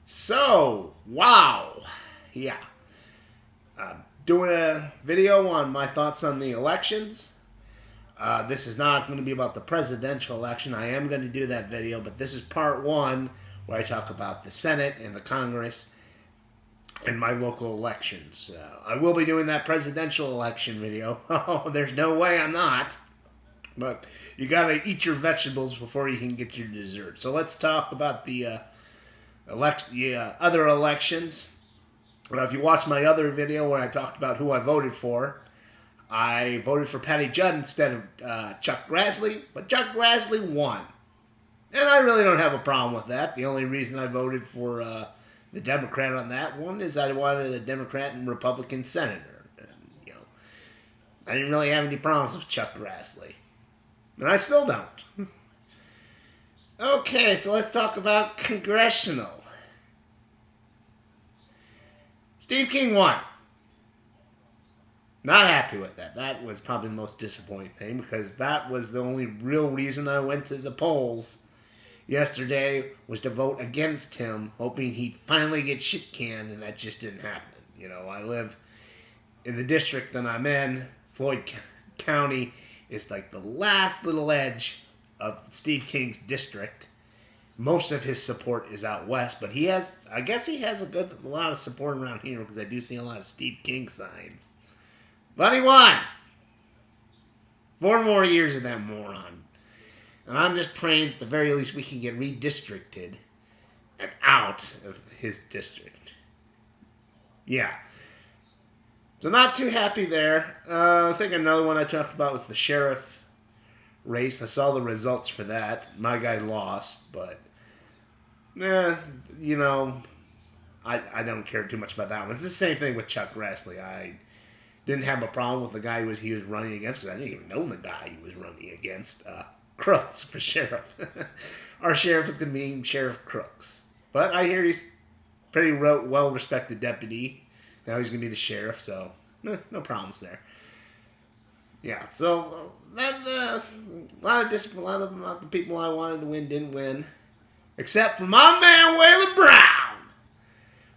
So, wow. Yeah. Doing a video on my thoughts on the elections. This is not going to be about the presidential election. I am going to do that video, but this is part one where I talk about the Senate and the Congress and my local elections. I will be doing that presidential election video. Oh, there's no way I'm not. But you got to eat your vegetables before you can get your dessert. So let's talk about the other elections. If you watch my other video where I talked about who I voted for, I voted for Patty Judd instead of Chuck Grassley, but Chuck Grassley won. And I really don't have a problem with that. The only reason I voted for the Democrat on that one is I wanted a Democrat and Republican senator. And, I didn't really have any problems with Chuck Grassley. And I still don't. Okay, so let's talk about congressional. Steve King won. Not happy with that. That was probably the most disappointing thing because that was the only real reason I went to the polls yesterday was to vote against him, hoping he'd finally get shit canned, and that just didn't happen. I live in the district that I'm in, Floyd County. Is like the last little edge of Steve King's district. Most of his support is out west, but I guess he has a lot of support around here because I do see a lot of Steve King signs. But he won! 4 more years of that moron. And I'm just praying at the very least we can get redistricted and out of his district. Yeah. So not too happy there. I think another one I talked about was the sheriff race. I saw the results for that. My guy lost, but I don't care too much about that one. It's the same thing with Chuck Grassley. I didn't have a problem with the guy he was running against because I didn't even know the guy he was running against. Crooks for sheriff. Our sheriff is going to be Sheriff Crooks. But I hear he's pretty well-respected deputy. Now he's going to be the sheriff, so no problems there. Yeah, so a lot of the people I wanted to win didn't win. Except for my man, Waylon Brown.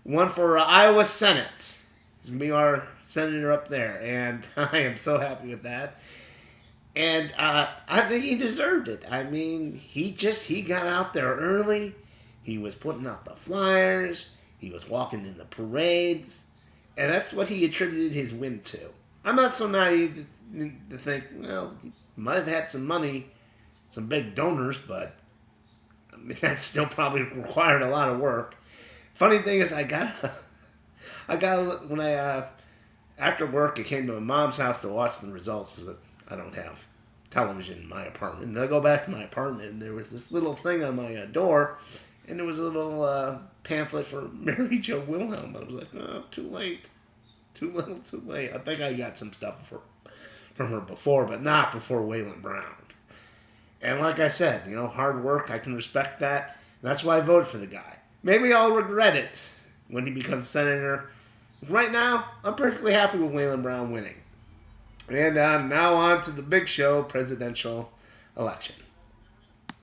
Won for Iowa Senate. He's going to be our senator up there, and I am so happy with that. And I think he deserved it. I mean, he got out there early. He was putting out the flyers. He was walking in the parades. And that's what he attributed his win to. I'm not so naive to think, he might have had some money, some big donors, but that still probably required a lot of work. Funny thing is, after work, I came to my mom's house to watch the results because I don't have television in my apartment. And then I go back to my apartment, and there was this little thing on my door, and there was a little pamphlet for Mary Jo Wilhelm. I was like, oh, too late. Too little, too late. I think I got some stuff from her before, but not before Waylon Brown. And like I said, hard work, I can respect that. That's why I voted for the guy. Maybe I'll regret it when he becomes senator. Right now, I'm perfectly happy with Waylon Brown winning. And now on to the big show, presidential election.